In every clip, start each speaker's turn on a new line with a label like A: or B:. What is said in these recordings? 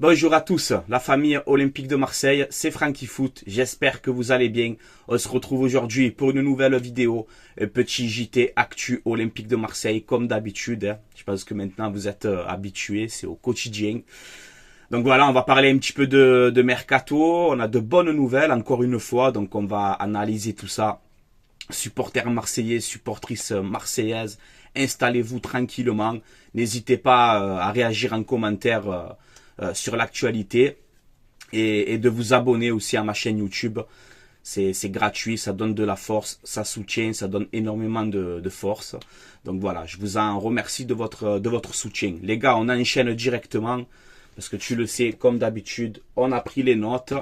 A: Bonjour à tous, la famille olympique de Marseille, c'est Francky Foot, j'espère que vous allez bien. On se retrouve aujourd'hui pour une nouvelle vidéo, un petit JT Actu Olympique de Marseille comme d'habitude. Je pense que maintenant vous êtes habitués, c'est au quotidien. Donc voilà, on va parler un petit peu de Mercato, on a de bonnes nouvelles encore une fois, donc on va analyser tout ça. Supporters marseillais, supportrices marseillaises, installez-vous tranquillement, n'hésitez pas à réagir en commentaire sur l'actualité et de vous abonner aussi à ma chaîne YouTube. C'est gratuit, ça donne de la force, ça soutient, ça donne énormément de force. Donc voilà, je vous en remercie de votre soutien. Les gars, on enchaîne directement parce que tu le sais, comme d'habitude, on a pris les notes.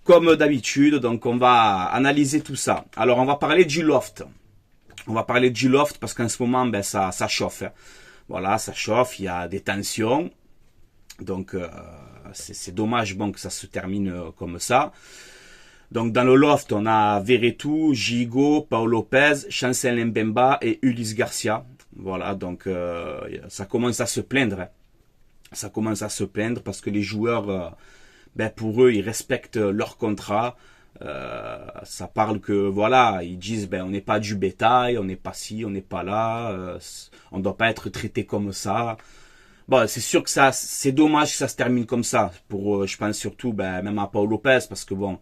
A: Comme d'habitude, donc on va analyser tout ça. Alors on va parler du loft. On va parler du loft parce qu'en ce moment, ben, ça chauffe. Voilà, ça chauffe, il y a des tensions. Donc c'est dommage bon, que ça se termine comme ça. Donc dans le loft, on a Verretou, Gigot, Paul Lopez, Chancel Mbemba et Ulysse Garcia. Voilà, donc ça commence à se plaindre. Ça commence à se plaindre parce que les joueurs, ben, pour eux, ils respectent leur contrat. Ça parle que voilà, ils disent ben on n'est pas du bétail, on n'est pas ci, on n'est pas là, on ne doit pas être traité comme ça. Bon, c'est sûr que ça, c'est dommage que ça se termine comme ça. Pour, je pense surtout, ben, même à Paul Lopez, parce que bon,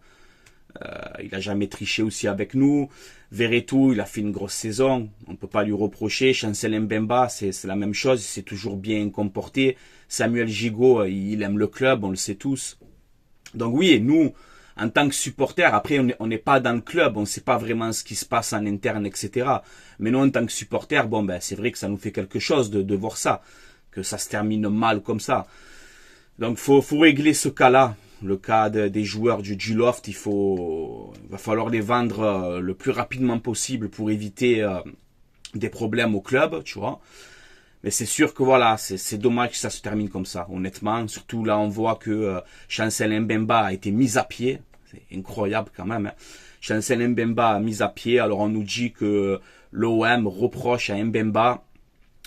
A: il a jamais triché aussi avec nous. Verretou, il a fait une grosse saison, on peut pas lui reprocher. Chancel Mbemba, c'est la même chose, il s'est toujours bien comporté. Samuel Gigot, il aime le club, on le sait tous. Donc oui, nous, en tant que supporters, après on n'est pas dans le club, on ne sait pas vraiment ce qui se passe en interne, etc. Mais nous, en tant que supporters, bon ben c'est vrai que ça nous fait quelque chose de voir ça, que ça se termine mal comme ça. Donc faut régler ce cas-là, le cas des joueurs du loft. Il va falloir les vendre le plus rapidement possible pour éviter des problèmes au club, tu vois. Mais c'est sûr que voilà, c'est dommage que ça se termine comme ça, honnêtement. Surtout là, on voit que Chancel Mbemba a été mis à pied. C'est incroyable quand même. Hein. Chancel Mbemba a mis à pied. Alors on nous dit que l'OM reproche à Mbemba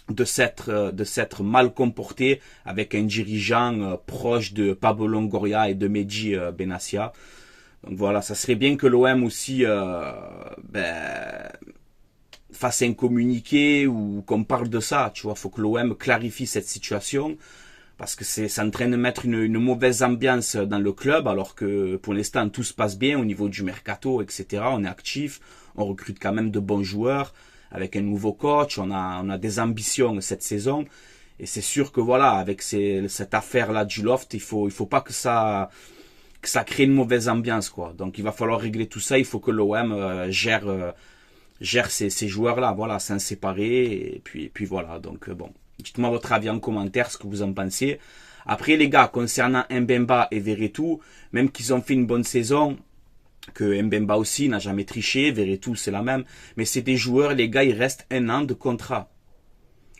A: de s'être mal comporté avec un dirigeant proche de Pablo Longoria et de Mehdi Benassia. Donc voilà, ça serait bien que l'OM aussi fasse un communiqué ou qu'on parle de ça, tu vois. Faut que l'OM clarifie cette situation parce que c'est en train de mettre une mauvaise ambiance dans le club alors que pour l'instant tout se passe bien au niveau du mercato, etc. On est actif, on recrute quand même de bons joueurs avec un nouveau coach, on a des ambitions cette saison et c'est sûr que voilà, avec cette affaire-là du loft, il faut pas que ça crée une mauvaise ambiance, quoi. Donc il va falloir régler tout ça, il faut que l'OM gère ces joueurs-là, voilà, s'en séparer, et puis voilà, donc bon. Dites-moi votre avis en commentaire, ce que vous en pensez. Après, les gars, concernant Mbemba et Verretou, même qu'ils ont fait une bonne saison, que Mbemba aussi n'a jamais triché, Verretou c'est la même, mais c'est des joueurs, les gars, il reste un an de contrat.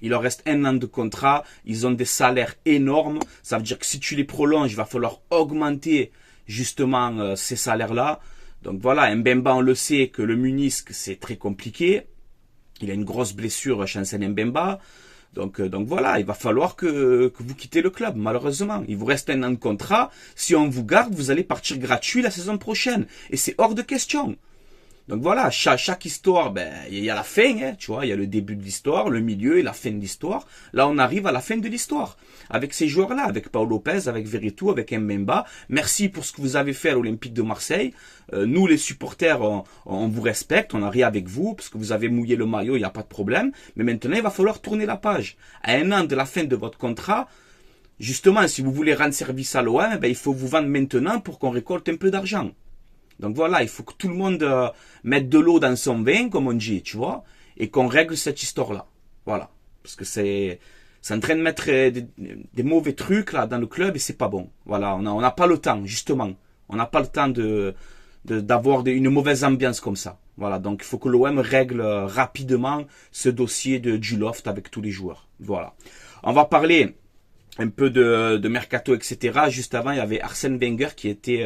A: Il leur reste un an de contrat, ils ont des salaires énormes, ça veut dire que si tu les prolonges, il va falloir augmenter justement ces salaires-là. Donc voilà, Mbemba, on le sait que le ménisque, c'est très compliqué. Il a une grosse blessure, Chancel Mbemba. Donc voilà, il va falloir que vous quittez le club, malheureusement. Il vous reste un an de contrat. Si on vous garde, vous allez partir gratuit la saison prochaine. Et c'est hors de question. Donc voilà, chaque histoire, ben il y a la fin, hein, tu vois, il y a le début de l'histoire, le milieu et la fin de l'histoire. Là, on arrive à la fin de l'histoire. Avec ces joueurs-là, avec Paul Lopez, avec Verretou, avec Mbemba. Merci pour ce que vous avez fait à l'Olympique de Marseille. Nous, les supporters, on vous respecte, on a ri avec vous, parce que vous avez mouillé le maillot, il n'y a pas de problème. Mais maintenant, il va falloir tourner la page. À un an de la fin de votre contrat, justement, si vous voulez rendre service à l'OM, ben, il faut vous vendre maintenant pour qu'on récolte un peu d'argent. Donc voilà, il faut que tout le monde mette de l'eau dans son vin, comme on dit, tu vois, et qu'on règle cette histoire-là. Voilà. Parce que c'est en train de mettre des mauvais trucs là dans le club et c'est pas bon. Voilà, on n'a pas le temps, justement. On n'a pas le temps d'avoir une mauvaise ambiance comme ça. Voilà, donc il faut que l'OM règle rapidement ce dossier du loft avec tous les joueurs. Voilà. On va parler un peu de mercato, etc. Juste avant, il y avait Arsène Wenger qui était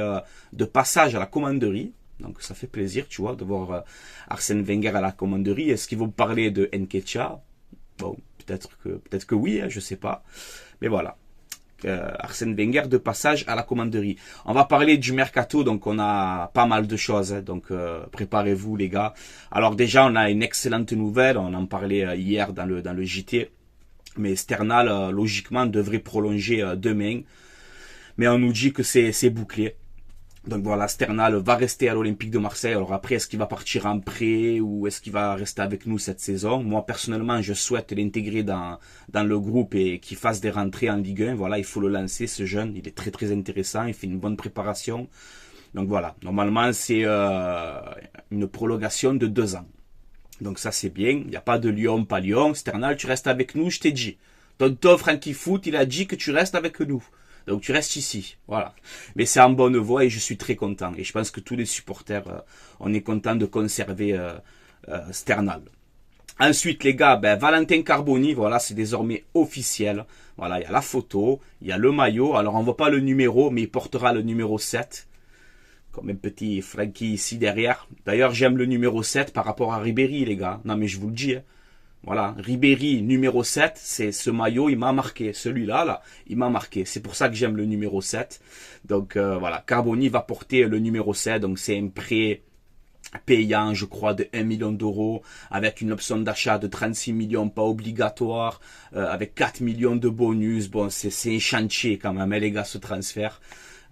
A: de passage à la commanderie. Donc ça fait plaisir, tu vois, de voir Arsène Wenger à la commanderie. Est-ce qu'ils vont parler de Nketiah? Bon, peut-être que oui, hein, je sais pas. Mais voilà. Arsène Wenger de passage à la commanderie. On va parler du mercato, donc on a pas mal de choses, hein, donc préparez-vous les gars. Alors déjà on a une excellente nouvelle, on en parlait hier dans le JT, mais Sternal logiquement devrait prolonger demain, mais on nous dit que c'est bouclé. Donc voilà, Sternal va rester à l'Olympique de Marseille. Alors après, est-ce qu'il va partir en prêt ou est-ce qu'il va rester avec nous cette saison? Moi, personnellement, je souhaite l'intégrer dans le groupe et qu'il fasse des rentrées en Ligue 1. Voilà, il faut le lancer, ce jeune. Il est très très intéressant, il fait une bonne préparation. Donc voilà, normalement, c'est une prolongation de 2 ans. Donc ça, c'est bien. Il n'y a pas de Lyon, pas Lyon. Sternal, tu restes avec nous, je t'ai dit. Tonton Frankie Foot, il a dit que tu restes avec nous. Donc tu restes ici, voilà. Mais c'est en bonne voie et je suis très content. Et je pense que tous les supporters, on est content de conserver Sternal. Ensuite, les gars, Valentin Carboni, voilà, c'est désormais officiel. Voilà, il y a la photo, il y a le maillot. Alors on voit pas le numéro, mais il portera le numéro 7. Comme un petit Frankie ici derrière. D'ailleurs, j'aime le numéro 7 par rapport à Ribéry, les gars. Non, mais je vous le dis, hein. Voilà, Ribéry numéro 7, c'est ce maillot, il m'a marqué. Celui-là, là, il m'a marqué. C'est pour ça que j'aime le numéro 7. Donc voilà, Carboni va porter le numéro 7. Donc c'est un prêt payant, je crois, de 1 million d'euros, avec une option d'achat de 36 millions, pas obligatoire, avec 4 millions de bonus. Bon, c'est un chantier quand même, hein, les gars, ce transfert.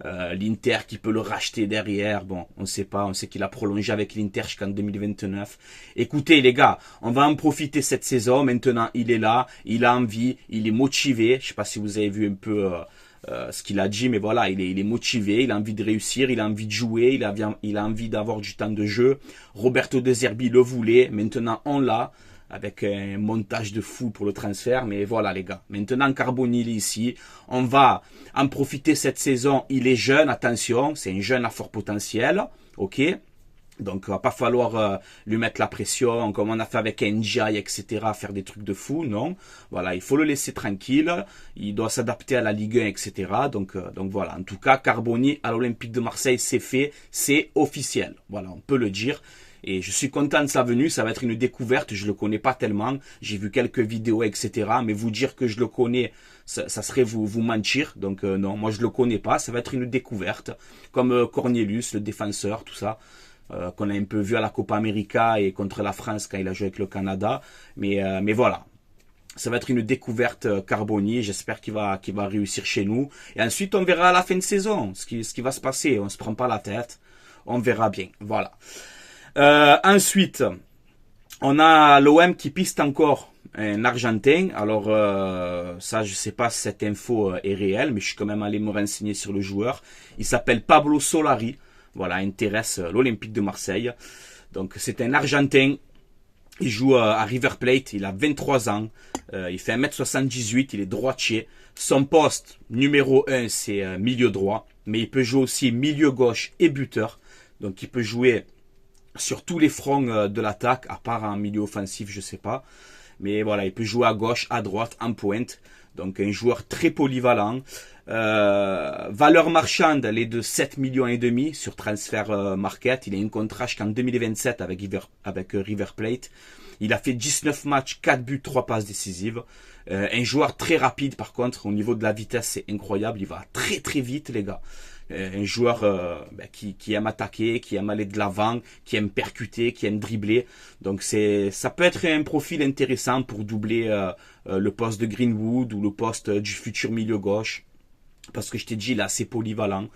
A: L'Inter qui peut le racheter derrière, bon, on ne sait pas, on sait qu'il a prolongé avec l'Inter jusqu'en 2029. Écoutez les gars, on va en profiter cette saison, maintenant il est là, il a envie, il est motivé, je sais pas si vous avez vu un peu ce qu'il a dit, mais voilà, il est motivé, il a envie de réussir, il a envie de jouer, il a envie d'avoir du temps de jeu. Roberto De Zerbi le voulait, maintenant on l'a, avec un montage de fou pour le transfert, mais voilà les gars, maintenant Carboni il est ici, on va en profiter cette saison, il est jeune, attention, c'est un jeune à fort potentiel, ok, donc il va pas falloir lui mettre la pression, comme on a fait avec Ndiaye, etc., faire des trucs de fou, non, voilà, il faut le laisser tranquille, il doit s'adapter à la Ligue 1, etc., donc voilà, en tout cas, Carboni à l'Olympique de Marseille, c'est fait, c'est officiel, voilà, on peut le dire. Et je suis content de sa venue, ça va être une découverte, je le connais pas tellement, j'ai vu quelques vidéos, etc. Mais vous dire que je le connais, ça serait vous mentir. Donc non, moi je le connais pas, ça va être une découverte. Comme Cornelius, le défenseur, tout ça, qu'on a un peu vu à la Copa América et contre la France quand il a joué avec le Canada. Mais voilà. Ça va être une découverte Carboni, j'espère qu'il va réussir chez nous. Et ensuite on verra à la fin de saison ce qui va se passer, on se prend pas la tête, on verra bien, voilà. Ensuite, on a l'OM qui piste encore un Argentin. Alors ça, je sais pas si cette info est réelle, mais je suis quand même allé me renseigner sur le joueur. Il s'appelle Pablo Solari. Voilà, intéresse l'Olympique de Marseille. Donc c'est un Argentin. Il joue à River Plate. Il a 23 ans. Il fait 1m78. Il est droitier. Son poste numéro 1, c'est milieu droit. Mais il peut jouer aussi milieu gauche et buteur. Donc il peut jouer sur tous les fronts de l'attaque, à part en milieu offensif, je sais pas. Mais voilà, il peut jouer à gauche, à droite, en pointe. Donc un joueur très polyvalent. Valeur marchande, elle est de 7 millions et demi sur Transfer Market. Il a un contrat jusqu'en 2027 avec River Plate. Il a fait 19 matchs, 4 buts, 3 passes décisives. Un joueur très rapide par contre, au niveau de la vitesse, c'est incroyable. Il va très très vite les gars. Un joueur qui aime attaquer, qui aime aller de l'avant, qui aime percuter, qui aime dribbler. Donc ça peut être un profil intéressant pour doubler le poste de Greenwood ou le poste du futur milieu gauche. Parce que je t'ai dit, il est assez polyvalent.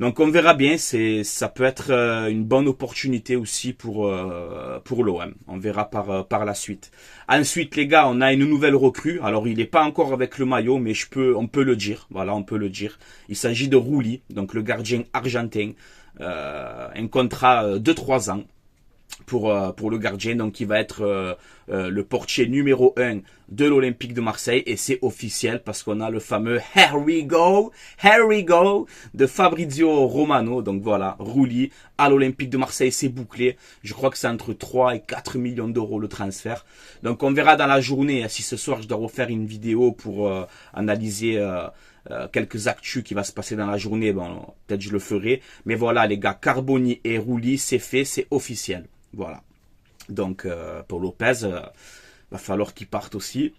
A: Donc on verra bien, ça peut être une bonne opportunité aussi pour l'OM. On verra par la suite. Ensuite les gars, on a une nouvelle recrue. Alors il n'est pas encore avec le maillot, mais on peut le dire. Voilà, on peut le dire. Il s'agit de Rulli, donc le gardien argentin. Un contrat de 3 ans. Pour le gardien, donc il va être le portier numéro 1 de l'Olympique de Marseille et c'est officiel parce qu'on a le fameux Here we go de Fabrizio Romano. Donc voilà, Rulli à l'Olympique de Marseille, c'est bouclé. Je crois que c'est entre 3 et 4 millions d'euros le transfert. Donc on verra dans la journée si ce soir je dois refaire une vidéo pour analyser quelques actus qui va se passer dans la journée. Bon, peut-être je le ferai. Mais voilà les gars, Carboni et Rulli, c'est fait, c'est officiel. Voilà. Donc pour Lopez, va falloir qu'il parte aussi.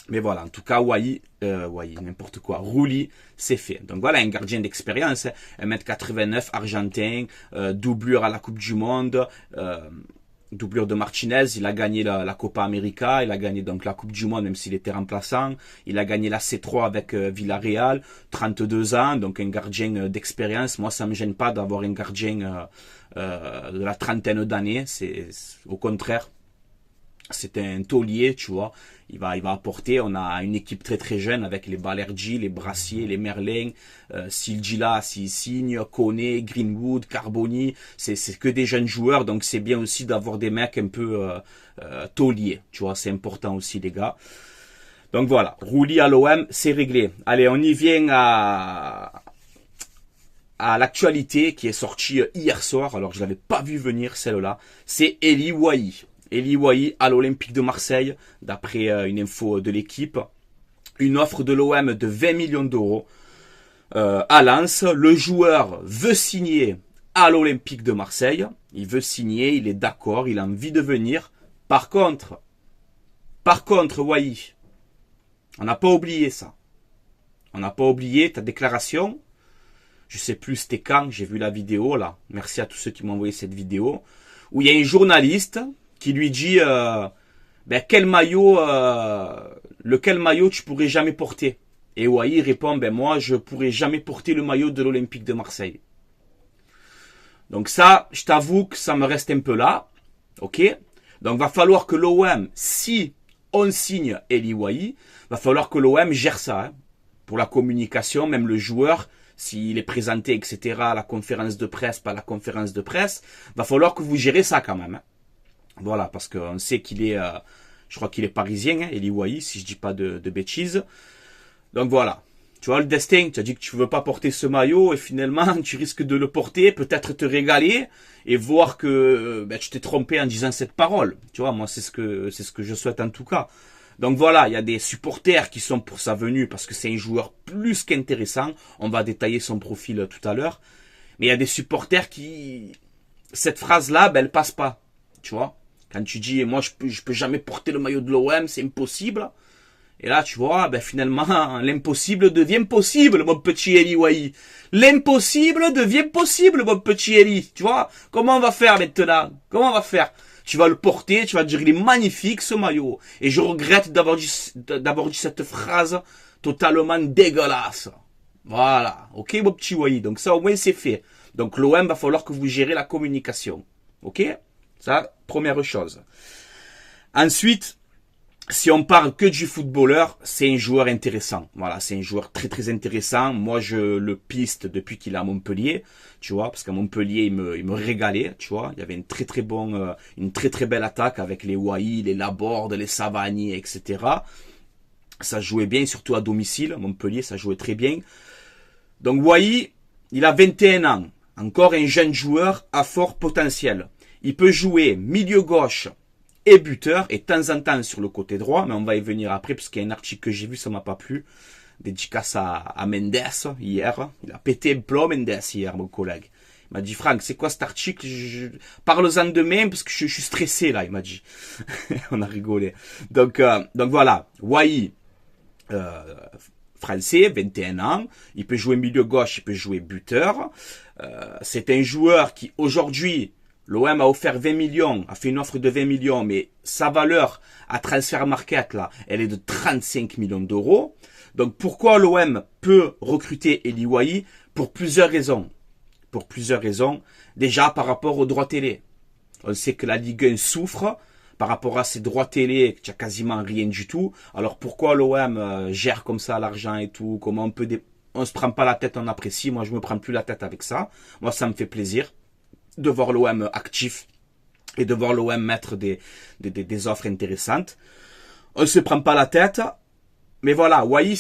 A: Mais voilà, en tout cas, n'importe quoi, Rulli, c'est fait. Donc voilà, un gardien d'expérience, 1m89, argentin, doublure à la Coupe du Monde, doublure de Martinez, il a gagné la Copa América, il a gagné donc la Coupe du Monde même s'il était remplaçant, il a gagné la C3 avec Villarreal, 32 ans, donc un gardien d'expérience. Moi ça me gêne pas d'avoir un gardien de la trentaine d'années, c'est au contraire. C'est un taulier, tu vois. Il va apporter. On a une équipe très très jeune avec les Balerji, les Brassier, les Merlin, Sildila, s'il signe, Koné, Greenwood, Carboni. C'est que des jeunes joueurs, donc c'est bien aussi d'avoir des mecs un peu tauliers, tu vois. C'est important aussi, les gars. Donc voilà, Rulli à l'OM, c'est réglé. Allez, on y vient à l'actualité qui est sortie hier soir. Alors je l'avais pas vu venir celle-là. C'est Eli Wahi. Eli Wahi à l'Olympique de Marseille, d'après une info de l'équipe. Une offre de l'OM de 20 millions d'euros à Lens. Le joueur veut signer à l'Olympique de Marseille. Il veut signer, il est d'accord, il a envie de venir. Par contre, Wahi, on n'a pas oublié ça. On n'a pas oublié ta déclaration. Je sais plus c'était quand, j'ai vu la vidéo là. Merci à tous ceux qui m'ont envoyé cette vidéo. Où il y a un journaliste qui lui dit lequel maillot tu pourrais jamais porter. Et Wahi répond moi je pourrais jamais porter le maillot de l'Olympique de Marseille. Donc ça, je t'avoue que ça me reste un peu là. Ok. Donc va falloir que l'OM, si on signe Eli Wahi, va falloir que l'OM gère ça. Hein. Pour la communication, même le joueur, s'il est présenté, etc., à la conférence de presse, pas la conférence de presse, va falloir que vous gérez ça quand même. Hein. Voilà, parce qu'on sait qu'il est, je crois qu'il est parisien, hein, Eli Wahi, si je dis pas de bêtises. Donc voilà, tu vois le destin, tu as dit que tu veux pas porter ce maillot et finalement tu risques de le porter, peut-être te régaler et voir que tu t'es trompé en disant cette parole. Tu vois, moi c'est ce que je souhaite en tout cas. Donc voilà, il y a des supporters qui sont pour sa venue parce que c'est un joueur plus qu'intéressant. On va détailler son profil tout à l'heure. Mais il y a des supporters qui, cette phrase-là, elle passe pas. Tu vois, quand tu dis moi je peux jamais porter le maillot de l'OM, c'est impossible. Et là tu vois, finalement l'impossible devient possible, mon petit Eli Wahi. L'impossible devient possible, mon petit Eli. Tu vois, comment on va faire maintenant? Comment on va faire? Tu vas le porter, tu vas te dire il est magnifique ce maillot. Et je regrette d'avoir dit cette phrase totalement dégueulasse. Voilà, ok mon petit Wahi. Donc ça au moins c'est fait. Donc l'OM va falloir que vous gérez la communication. Ok? Ça, première chose. Ensuite, si on parle que du footballeur, c'est un joueur intéressant. Voilà, c'est un joueur très très intéressant. Moi, je le piste depuis qu'il est à Montpellier, tu vois, parce qu'à Montpellier, il me régalait, tu vois. Il y avait une très très belle attaque avec les Wahi, les Laborde, les Savani, etc. Ça jouait bien, surtout à domicile. Montpellier, ça jouait très bien. Donc Wahi, il a 21 ans. Encore un jeune joueur à fort potentiel. Il peut jouer milieu gauche et buteur, et de temps en temps sur le côté droit, mais on va y venir après, parce qu'il y a un article que j'ai vu, ça m'a pas plu. Dédicace à Mendes, hier. Il a pété un plomb, Mendes, hier, mon collègue. Il m'a dit, Franck, c'est quoi cet article? Parle-en demain, parce que je suis stressé, là, il m'a dit. On a rigolé. Donc voilà. Wahi, français, 21 ans. Il peut jouer milieu gauche, il peut jouer buteur. C'est un joueur qui, aujourd'hui, l'OM a offert 20 millions, a fait une offre de 20 millions, mais sa valeur à transfert market, là, elle est de 35 millions d'euros. Donc, pourquoi l'OM peut recruter Eli Wahi? Pour plusieurs raisons. Déjà, par rapport aux droits télé. On sait que la Ligue 1 souffre par rapport à ces droits télé, qu'il n'y a quasiment rien du tout. Alors, pourquoi l'OM gère comme ça l'argent et tout? Comment on se prend pas la tête, on apprécie. Moi, je me prends plus la tête avec ça. Moi, ça me fait plaisir de voir l'OM actif et de voir l'OM mettre des offres intéressantes. On ne se prend pas la tête, mais voilà, Wahi,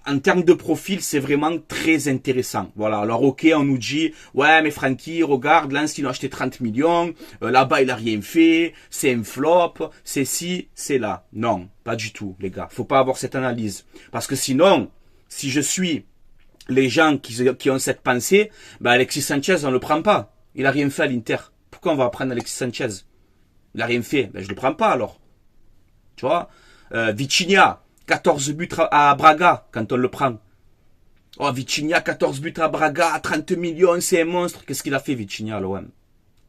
A: en termes de profil, c'est vraiment très intéressant. Voilà, alors ok, on nous dit, ouais, mais Francky, regarde, Lens, ils ont acheté 30 millions, là-bas, il a rien fait, c'est un flop, c'est ci, c'est là. Non, pas du tout, les gars. Faut pas avoir cette analyse. Parce que sinon, si je suis les gens qui ont cette pensée, Alexis Sanchez, on le prend pas. Il a rien fait à l'Inter. Pourquoi on va prendre Alexis Sanchez? Il a rien fait. Je le prends pas alors. Tu vois, Vitinha, 14 buts à Braga, quand on le prend. Oh, Vitinha, 14 buts à Braga, 30 millions, c'est un monstre. Qu'est-ce qu'il a fait, Vitinha, à l'OM?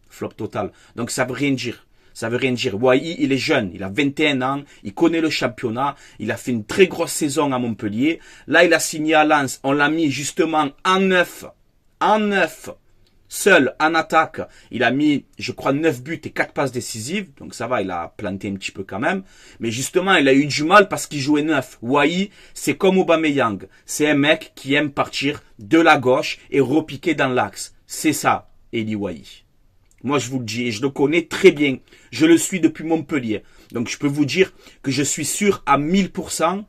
A: Flop total. Donc, ça veut rien dire. Ça veut rien dire. Wai, il est jeune, il a 21 ans, il connaît le championnat, il a fait une très grosse saison à Montpellier. Là, il a signé à Lens, on l'a mis justement en neuf. En neuf. Seul, en attaque, il a mis, je crois, 9 buts et 4 passes décisives. Donc ça va, il a planté un petit peu quand même. Mais justement, il a eu du mal parce qu'il jouait neuf. Wai, c'est comme Aubameyang. C'est un mec qui aime partir de la gauche et repiquer dans l'axe. C'est ça, Eli Wai. Moi, je vous le dis, et je le connais très bien. Je le suis depuis Montpellier. Donc, je peux vous dire que je suis sûr à 1000%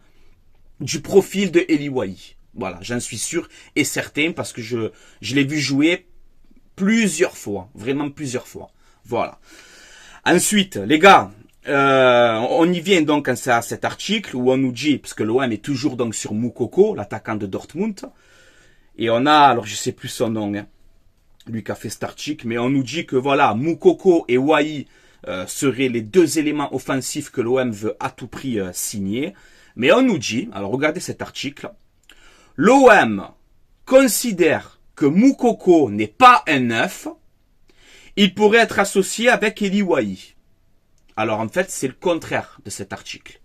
A: du profil de Eli Wai. Voilà, j'en suis sûr et certain parce que je l'ai vu jouer plusieurs fois. Vraiment plusieurs fois. Voilà. Ensuite, les gars, on y vient donc à cet article où on nous dit, parce que l'OM est toujours donc sur Moukoko, l'attaquant de Dortmund. Et on a, alors je sais plus son nom, hein, lui qui a fait cet article, mais on nous dit que voilà, Moukoko et Wai seraient les deux éléments offensifs que l'OM veut à tout prix signer. Mais on nous dit, alors regardez cet article, l'OM considère que Moukoko n'est pas un neuf, il pourrait être associé avec Eli Wai. Alors en fait, c'est le contraire de cet article.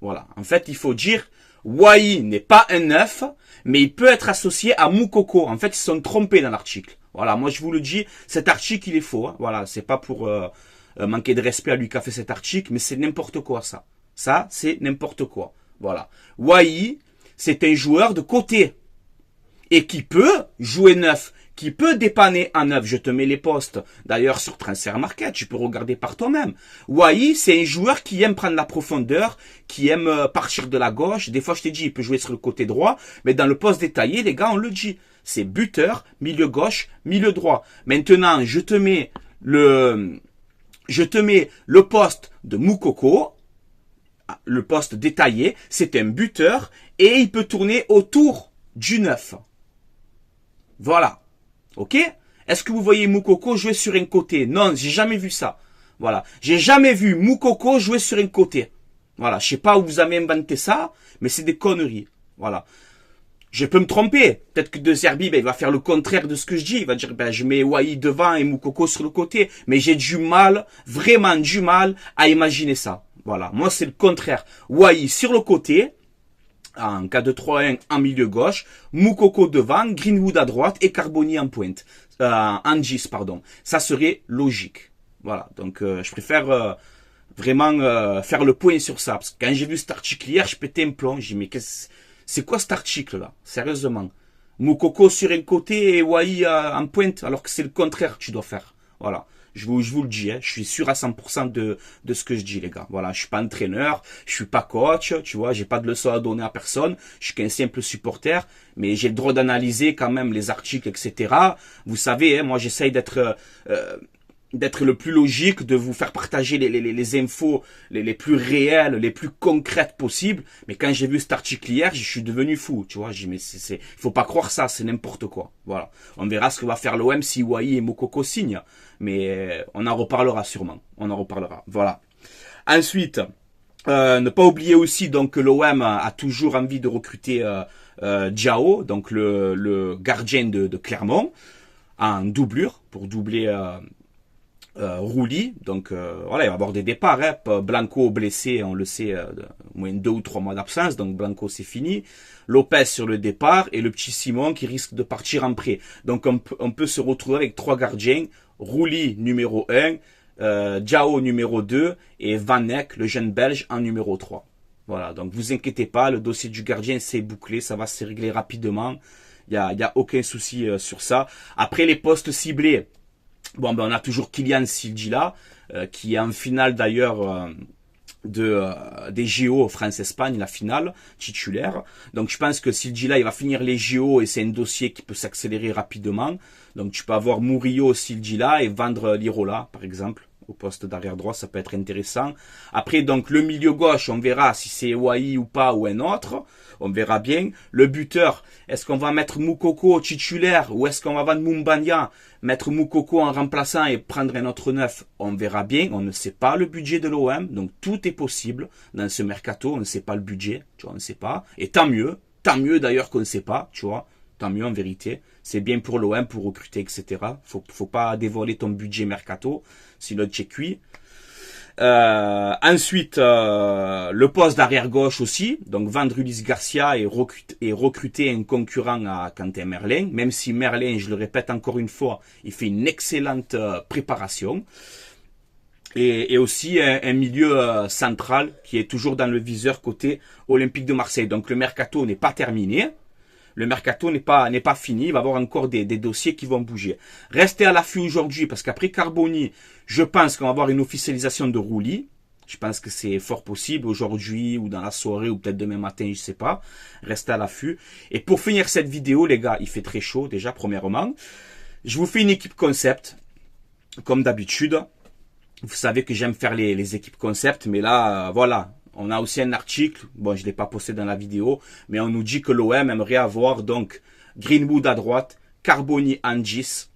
A: Voilà, en fait, il faut dire, Wai n'est pas un neuf, mais il peut être associé à Moukoko. En fait, ils se sont trompés dans l'article. Voilà, moi je vous le dis, cet article il est faux. Hein. Voilà, c'est pas pour manquer de respect à lui qui a fait cet article, mais c'est n'importe quoi ça. Ça, c'est n'importe quoi. Voilà. Wai, c'est un joueur de côté et qui peut jouer neuf, qui peut dépanner en neuf. Je te mets les postes. D'ailleurs, sur Transfer Market, tu peux regarder par toi-même. Wai, c'est un joueur qui aime prendre la profondeur, qui aime partir de la gauche. Des fois, je t'ai dit, il peut jouer sur le côté droit, mais dans le poste détaillé, les gars, on le dit. C'est buteur, milieu gauche, milieu droit. Maintenant, je te mets le poste de Moukoko, le poste détaillé, c'est un buteur et il peut tourner autour du 9. Voilà. Ok? Est-ce que vous voyez Moukoko jouer sur un côté? Non, j'ai jamais vu ça. Voilà. J'ai jamais vu Moukoko jouer sur un côté. Voilà. Je sais pas où vous avez inventé ça, mais c'est des conneries. Voilà. Je peux me tromper. Peut-être que De Zerbi, il va faire le contraire de ce que je dis. Il va dire, je mets Wai devant et Moukoko sur le côté. Mais j'ai du mal, vraiment du mal à imaginer ça. Voilà. Moi, c'est le contraire. Wai sur le côté, en 4-2-3-1 en milieu gauche, Moukoko devant, Greenwood à droite et Carboni en pointe. En 10, pardon. Ça serait logique. Voilà. Donc, je préfère vraiment faire le point sur ça. Parce que quand j'ai vu cet article hier, je pétais un plomb. J'ai dit, mais c'est quoi cet article-là? Sérieusement. Moukoko sur un côté et Wai en pointe, alors que c'est le contraire que tu dois faire. Voilà. Je vous le dis, hein, je suis sûr à 100% de ce que je dis, les gars. Voilà, je suis pas entraîneur, je suis pas coach, tu vois, j'ai pas de leçon à donner à personne. Je suis qu'un simple supporter, mais j'ai le droit d'analyser quand même les articles, etc. Vous savez, hein, moi j'essaye d'être le plus logique, de vous faire partager les infos les plus réelles, les plus concrètes possibles. Mais quand j'ai vu cet article hier, je suis devenu fou, tu vois. J'ai dit, mais faut pas croire ça, c'est n'importe quoi. Voilà. On verra ce que va faire l'OM si Wai et Moukoko signent. Mais on en reparlera sûrement. On en reparlera. Voilà. Ensuite, ne pas oublier aussi donc que l'OM a toujours envie de recruter Diao, donc le gardien de Clermont, en doublure, pour doubler Rouli, donc voilà, il va y avoir des départs. Hein. Blanco blessé, on le sait, au moins 2 ou 3 mois d'absence, donc Blanco c'est fini. Lopez sur le départ et le petit Simon qui risque de partir en prêt. Donc on peut se retrouver avec 3 gardiens, Rouli numéro 1, Diao numéro 2 et Van Eyck, le jeune belge, en numéro 3. Voilà, donc vous inquiétez pas, le dossier du gardien c'est bouclé, ça va se régler rapidement. Il y a aucun souci sur ça. Après les postes ciblés, bon, ben on a toujours Kylian Sildila, qui est en finale d'ailleurs des JO France-Espagne, la finale titulaire. Donc je pense que Sildila, il va finir les JO et c'est un dossier qui peut s'accélérer rapidement. Donc tu peux avoir Murillo, Sildila et vendre Lirola, par exemple. au poste d'arrière droit, ça peut être intéressant. Après, donc, le milieu gauche, on verra si c'est Wai ou pas, ou un autre. On verra bien. Le buteur, est-ce qu'on va mettre Moukoko titulaire, ou est-ce qu'on va vendre Moumbania, mettre Moukoko en remplaçant et prendre un autre neuf? On verra bien. On ne sait pas le budget de l'OM, donc tout est possible dans ce mercato. On ne sait pas le budget, tu vois, on ne sait pas. Et tant mieux d'ailleurs qu'on ne sait pas, tu vois. Tant mieux en vérité. C'est bien pour l'OM pour recruter, etc. Faut pas dévoiler ton budget mercato, sinon tu es cuit. Ensuite, le poste d'arrière gauche aussi. Donc vendre Ulysse Garcia et recruter un concurrent à Quentin Merlin. Même si Merlin, je le répète encore une fois, il fait une excellente préparation. Et aussi un milieu central qui est toujours dans le viseur côté Olympique de Marseille. Donc le mercato n'est pas terminé. Le mercato n'est pas fini. Il va y avoir encore des dossiers qui vont bouger. Restez à l'affût aujourd'hui parce qu'après Carboni, je pense qu'on va avoir une officialisation de Rouli. Je pense que c'est fort possible aujourd'hui ou dans la soirée ou peut-être demain matin, je sais pas. Restez à l'affût. Et pour finir cette vidéo, les gars, il fait très chaud déjà, premièrement. Je vous fais une équipe concept, comme d'habitude. Vous savez que j'aime faire les équipes concept, mais là, voilà. On a aussi un article, bon je ne l'ai pas posté dans la vidéo, mais on nous dit que l'OM aimerait avoir donc Greenwood à droite, Carboni Hangis,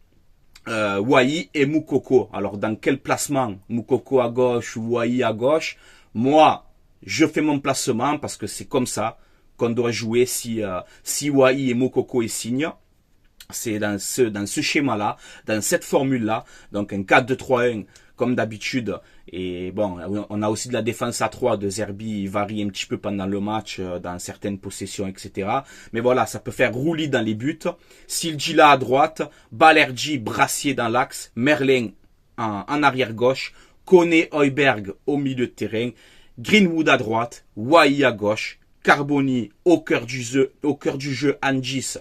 A: Wai et Moukoko. Alors dans quel placement? Moukoko à gauche ou Wai à gauche? Moi, je fais mon placement parce que c'est comme ça qu'on doit jouer si Wai et Moukoko signent. C'est dans ce schéma-là, dans cette formule-là, donc un 4-2-3-1 comme d'habitude. Et bon, on a aussi de la défense à 3 de Zerbi, il varie un petit peu pendant le match, dans certaines possessions, etc. Mais voilà, ça peut faire Rouli dans les buts, Sildjila à droite, Balerji, Brassier dans l'axe, Merlin en arrière-gauche, Koné, Heuberg au milieu de terrain, Greenwood à droite, Wai à gauche, Carboni au cœur du jeu, Hangis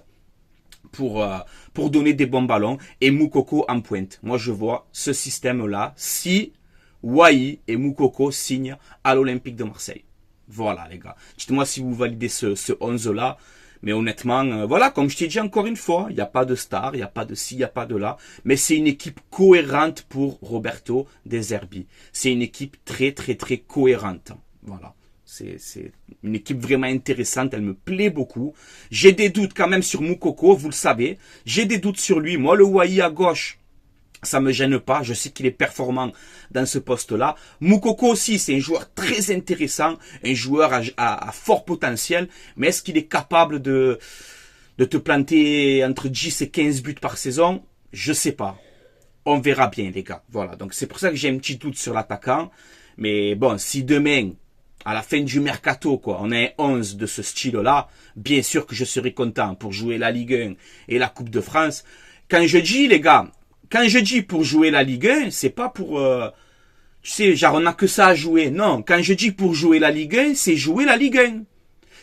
A: pour donner des bons ballons et Moukoko en pointe. Moi, je vois ce système-là si Wai et Moukoko signent à l'Olympique de Marseille. Voilà, les gars. Dites-moi si vous validez ce 11-là. Mais honnêtement, voilà, comme je t'ai dit encore une fois, il n'y a pas de star, il n'y a pas de ci, il n'y a pas de là. Mais c'est une équipe cohérente pour Roberto De Zerbi. C'est une équipe très, très, très cohérente. Voilà. C'est une équipe vraiment intéressante, elle me plaît beaucoup. J'ai des doutes quand même sur Moukoko, vous le savez. J'ai des doutes sur lui. Moi, le Wai à gauche, ça me gêne pas. Je sais qu'il est performant dans ce poste-là. Moukoko aussi, c'est un joueur très intéressant, un joueur à fort potentiel. Mais est-ce qu'il est capable de te planter entre 10 et 15 buts par saison? Je sais pas. On verra bien, les gars. Voilà, donc c'est pour ça que j'ai un petit doute sur l'attaquant. Mais bon, si demain, à la fin du mercato, quoi, on a un 11 de ce style-là, bien sûr que je serai content pour jouer la Ligue 1 et la Coupe de France. Quand je dis, les gars, quand je dis pour jouer la Ligue 1, c'est pas pour, tu sais, genre on n'a que ça à jouer. Non, quand je dis pour jouer la Ligue 1, c'est jouer la Ligue 1.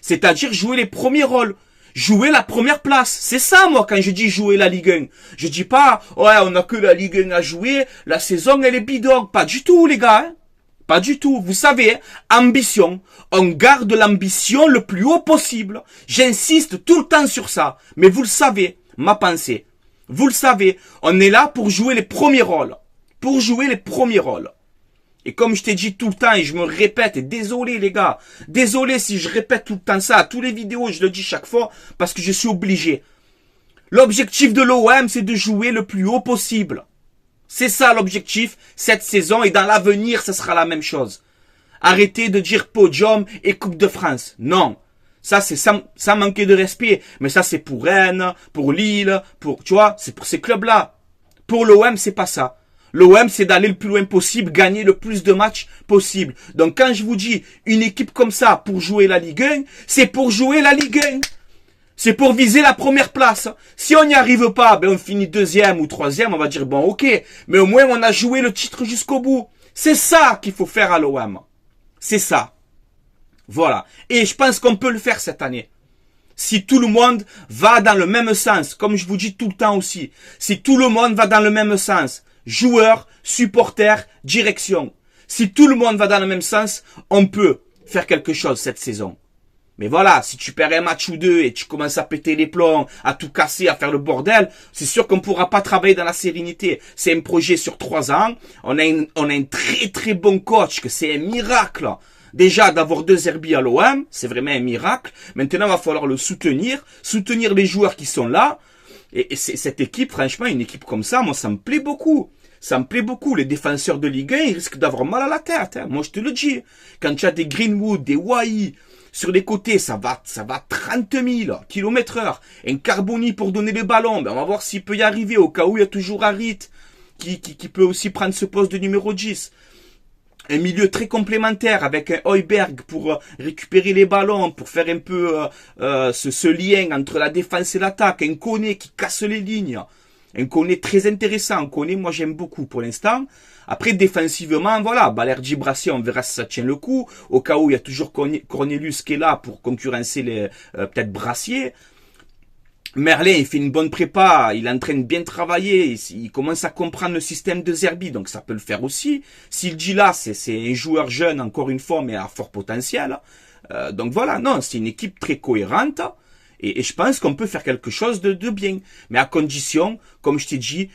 A: C'est-à-dire jouer les premiers rôles. Jouer la première place. C'est ça, moi, quand je dis jouer la Ligue 1. Je dis pas, ouais, on n'a que la Ligue 1 à jouer, la saison, elle est bidon. Pas du tout, les gars, hein. Pas du tout. Vous savez, ambition. On garde l'ambition le plus haut possible. J'insiste tout le temps sur ça. Mais vous le savez, ma pensée. Vous le savez, on est là pour jouer les premiers rôles. Pour jouer les premiers rôles. Et comme je t'ai dit tout le temps, et je me répète, et désolé les gars, désolé si je répète tout le temps ça, à tous les vidéos, je le dis chaque fois, parce que je suis obligé. L'objectif de l'OM, c'est de jouer le plus haut possible. C'est ça l'objectif cette saison et dans l'avenir, ce sera la même chose. Arrêtez de dire podium et Coupe de France. Non. Ça, c'est sans manquer de respect. Mais ça, c'est pour Rennes, pour Lille, tu vois, c'est pour ces clubs-là. Pour l'OM, c'est pas ça. L'OM, c'est d'aller le plus loin possible, gagner le plus de matchs possible. Donc, quand je vous dis une équipe comme ça pour jouer la Ligue 1, c'est pour jouer la Ligue 1. C'est pour viser la première place. Si on n'y arrive pas, ben on finit deuxième ou troisième, on va dire bon ok, mais au moins on a joué le titre jusqu'au bout. C'est ça qu'il faut faire à l'OM. C'est ça. Voilà. Et je pense qu'on peut le faire cette année. Si tout le monde va dans le même sens, comme je vous dis tout le temps aussi, si tout le monde va dans le même sens, joueurs, supporters, direction. Si tout le monde va dans le même sens, on peut faire quelque chose cette saison. Mais voilà, si tu perds un match ou deux et tu commences à péter les plombs, à tout casser, à faire le bordel, c'est sûr qu'on ne pourra pas travailler dans la sérénité. C'est un projet sur 3 ans. On a un très très bon coach, que c'est un miracle. Déjà, d'avoir 2 Herbie à l'OM, c'est vraiment un miracle. Maintenant, il va falloir le soutenir les joueurs qui sont là. Et cette équipe, franchement, une équipe comme ça, moi, ça me plaît beaucoup. Ça me plaît beaucoup. Les défenseurs de Ligue 1, ils risquent d'avoir mal à la tête. Moi, je te le dis. Quand tu as des Greenwood, des Wai, sur les côtés, ça va 30 000 km/h. Un Carboni pour donner le ballon. Ben, on va voir s'il peut y arriver. Au cas où, il y a toujours Harit qui peut aussi prendre ce poste de numéro 10. Un milieu très complémentaire avec un Højbjerg pour récupérer les ballons, pour faire un peu ce lien entre la défense et l'attaque. Un Koné qui casse les lignes. Un Koné très intéressant. Un Koné, moi j'aime beaucoup pour l'instant. Après, défensivement, voilà, Balerdi, Brassier, on verra si ça tient le coup. Au cas où, il y a toujours Cornelius qui est là pour concurrencer les peut-être Brassier. Merlin, il fait une bonne prépa, il est en train de bien travailler, il commence à comprendre le système de Zerbi, donc ça peut le faire aussi. S'il dit là, c'est un joueur jeune, encore une fois, mais à fort potentiel. Donc voilà, non, c'est une équipe très cohérente, et je pense qu'on peut faire quelque chose de bien. Mais à condition, comme je t'ai dit,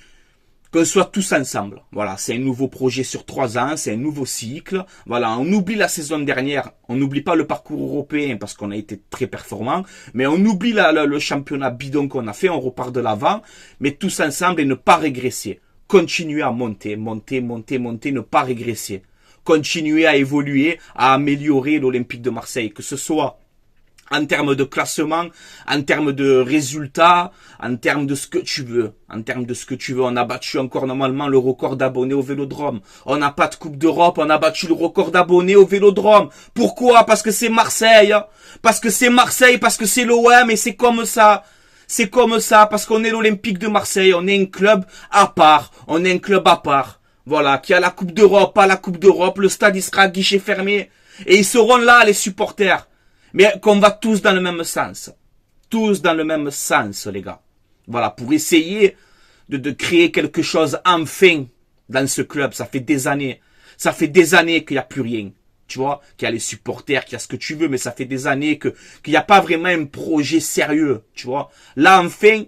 A: qu'on soit tous ensemble. Voilà, c'est un nouveau projet sur 3 ans, c'est un nouveau cycle. Voilà, on oublie la saison dernière, on n'oublie pas le parcours européen parce qu'on a été très performant, mais on oublie le championnat bidon qu'on a fait, on repart de l'avant, mais tous ensemble et ne pas régresser. Continuer à monter, ne pas régresser. Continuer à évoluer, à améliorer l'Olympique de Marseille, que ce soit en termes de classement, en termes de résultats, en termes de ce que tu veux. En termes de ce que tu veux, on a battu encore normalement le record d'abonnés au Vélodrome. On n'a pas de Coupe d'Europe, on a battu le record d'abonnés au Vélodrome. Pourquoi? Parce que c'est Marseille. Parce que c'est Marseille, parce que c'est l'OM et c'est comme ça. C'est comme ça, parce qu'on est l'Olympique de Marseille. On est un club à part. On est un club à part. Voilà, qui a la Coupe d'Europe, pas la Coupe d'Europe. Le stade, il sera à guichet fermé. Et ils seront là, les supporters. Mais qu'on va tous dans le même sens. Tous dans le même sens, les gars. Voilà, pour essayer de créer quelque chose enfin dans ce club. Ça fait des années. Ça fait des années qu'il n'y a plus rien. Tu vois, qu'il y a les supporters, qu'il y a ce que tu veux, mais ça fait des années qu'il n'y a pas vraiment un projet sérieux. Tu vois. Là, enfin,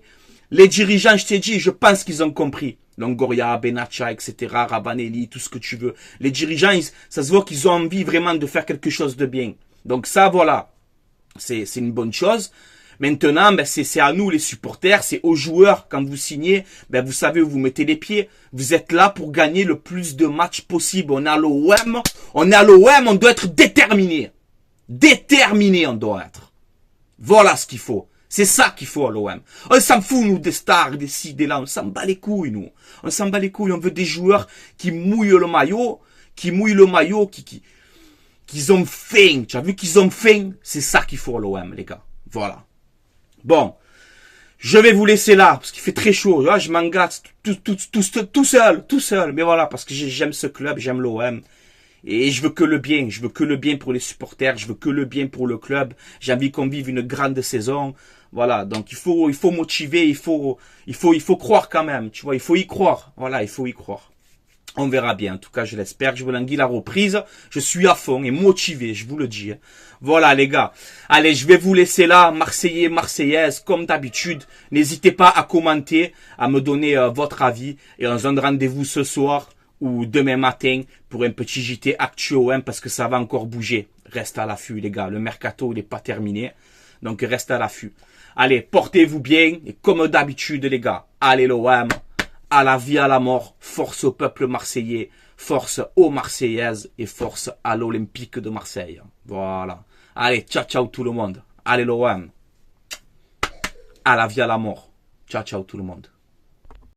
A: les dirigeants, je t'ai dit, je pense qu'ils ont compris. Longoria, Benatia, etc., Ravanelli, tout ce que tu veux. Les dirigeants, ça se voit qu'ils ont envie vraiment de faire quelque chose de bien. Donc ça, voilà. C'est une bonne chose. Maintenant, ben c'est à nous les supporters, c'est aux joueurs, quand vous signez, ben vous savez où vous mettez les pieds. Vous êtes là pour gagner le plus de matchs possible. On est à l'OM, on doit être déterminé. Déterminé, on doit être. Voilà ce qu'il faut. C'est ça qu'il faut à l'OM. On s'en fout, nous, des stars, des ci, des là. On s'en bat les couilles, nous. On s'en bat les couilles. On veut des joueurs qui mouillent le maillot, qu'ils ont faim. Tu as vu qu'ils ont faim? C'est ça qu'il faut à l'OM, les gars. Voilà. Bon. Je vais vous laisser là, parce qu'il fait très chaud. Je m'engage tout seul. Mais voilà, parce que j'aime ce club, j'aime l'OM. Et je veux que le bien. Je veux que le bien pour les supporters. Je veux que le bien pour le club. J'ai envie qu'on vive une grande saison. Voilà. Donc, il faut motiver. Il faut croire quand même. Tu vois, il faut y croire. Voilà, il faut y croire. On verra bien. En tout cas, je l'espère. Je vous languis la reprise. Je suis à fond et motivé, je vous le dis. Voilà, les gars. Allez, je vais vous laisser là. Marseillais, Marseillaise, comme d'habitude. N'hésitez pas à commenter, à me donner votre avis. Et on se donne rendez-vous ce soir ou demain matin pour un petit JT Actu OM parce que ça va encore bouger. Reste à l'affût, les gars. Le mercato, il n'est pas terminé. Donc, reste à l'affût. Allez, portez-vous bien. Et comme d'habitude, les gars, allez l'OM. À la vie, à la mort, force au peuple marseillais, force aux Marseillaises et force à l'Olympique de Marseille. Voilà. Allez, ciao, ciao tout le monde. Allez l'OM. À la vie, à la mort. Ciao, ciao tout le monde.